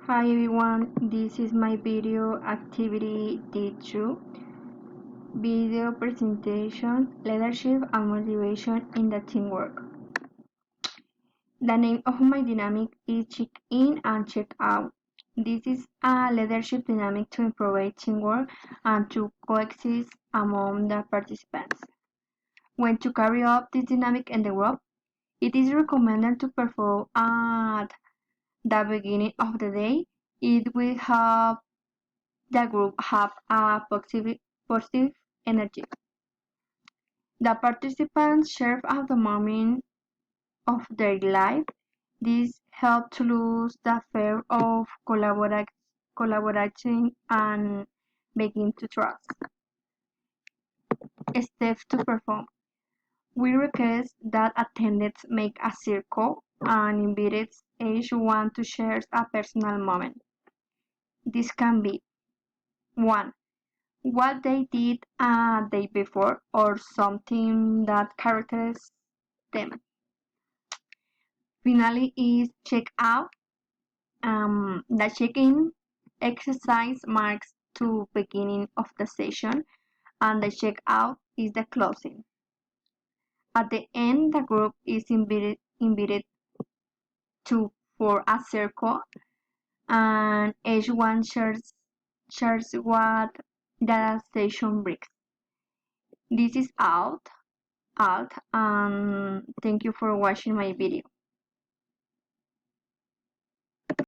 Hi everyone, this is my video activity D2 video presentation, leadership and motivation in the teamwork. The name of my dynamic is check in and check out. This is a leadership dynamic to improve teamwork and to coexist among the participants. When to carry out this dynamic in the group, it is recommended to perform at the beginning of the day. It will help the group have a positive energy. The participants share at the moment of their life. This helps to lose the fear of collaborating and begin to trust. Steps to perform. We request that attendees make a circle and invite each one to share a personal moment. This can be 1. What they did a day before or something that characterizes them. Finally is check out. The check-in exercise marks the beginning of the session and the check-out is the closing. At the end, the group is invited to form a circle and each one shares what the session brings. This is out, and thank you for watching my video.